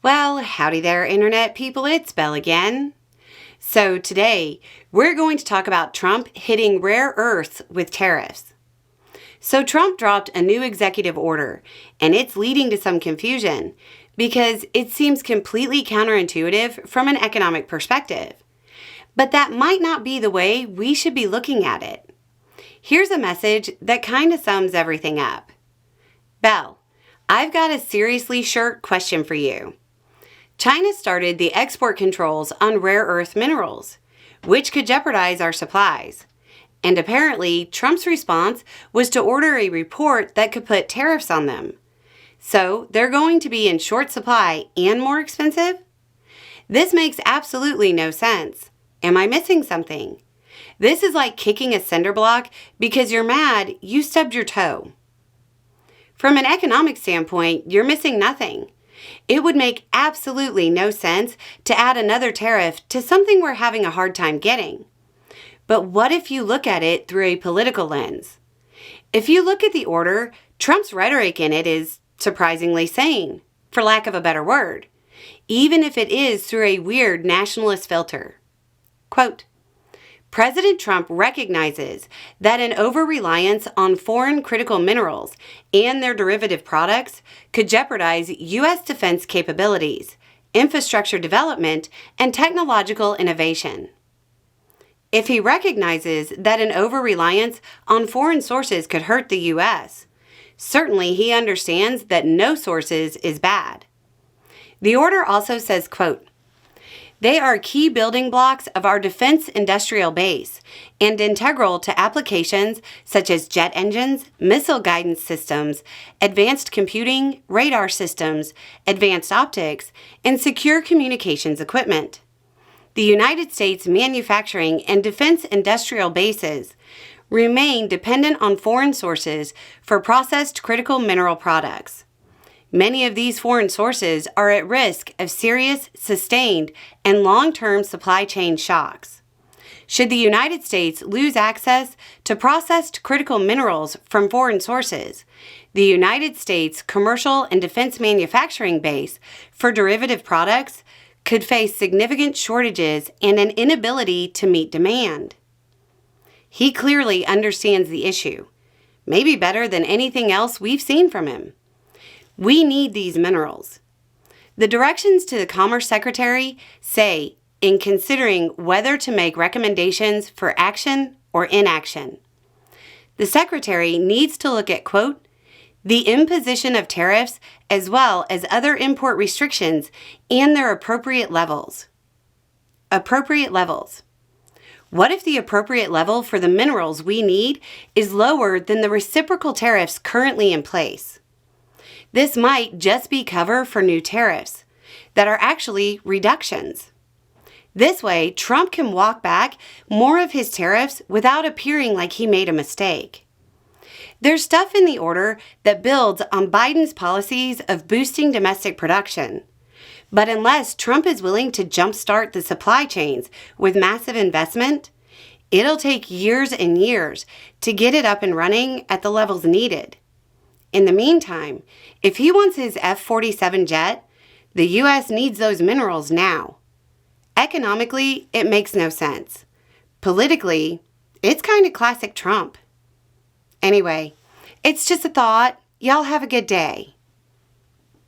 Well, howdy there, Internet people. It's Belle again. So today, we're going to talk about Trump hitting rare earths with tariffs. So Trump dropped a new executive order, and it's leading to some confusion because it seems completely counterintuitive from an economic perspective. But that might not be the way we should be looking at it. Here's a message that kind of sums everything up. Belle, I've got a seriously short question for you. China started the export controls on rare earth minerals, which could jeopardize our supplies. And apparently, Trump's response was to order a report that could put tariffs on them. So they're going to be in short supply and more expensive? This makes absolutely no sense. Am I missing something? This is like kicking a cinder block because you're mad you stubbed your toe. From an economic standpoint, you're missing nothing. It would make absolutely no sense to add another tariff to something we're having a hard time getting. But what if you look at it through a political lens? If you look at the order, Trump's rhetoric in it is surprisingly sane, for lack of a better word, even if it is through a weird nationalist filter. Quote, President Trump recognizes that an over-reliance on foreign critical minerals and their derivative products could jeopardize U.S. defense capabilities, infrastructure development, and technological innovation. If he recognizes that an over-reliance on foreign sources could hurt the U.S., certainly he understands that no sources is bad. The order also says, quote, They are key building blocks of our defense industrial base and integral to applications such as jet engines, missile guidance systems, advanced computing, radar systems, advanced optics, and secure communications equipment. The United States manufacturing and defense industrial bases remain dependent on foreign sources for processed critical mineral products. Many of these foreign sources are at risk of serious, sustained, and long-term supply chain shocks. Should the United States lose access to processed critical minerals from foreign sources, the United States commercial and defense manufacturing base for derivative products could face significant shortages and an inability to meet demand. He clearly understands the issue, maybe better than anything else we've seen from him. We need these minerals. The directions to the Commerce Secretary say in considering whether to make recommendations for action or inaction. The Secretary needs to look at, quote, the imposition of tariffs as well as other import restrictions and their appropriate levels. Appropriate levels. What if the appropriate level for the minerals we need is lower than the reciprocal tariffs currently in place? This might just be cover for new tariffs that are actually reductions. This way, Trump can walk back more of his tariffs without appearing like he made a mistake. There's stuff in the order that builds on Biden's policies of boosting domestic production. But unless Trump is willing to jumpstart the supply chains with massive investment, it'll take years and years to get it up and running at the levels needed. In the meantime, if he wants his F-47 jet, the U.S. needs those minerals now. Economically, it makes no sense. Politically, it's kind of classic Trump. Anyway, it's just a thought. Y'all have a good day.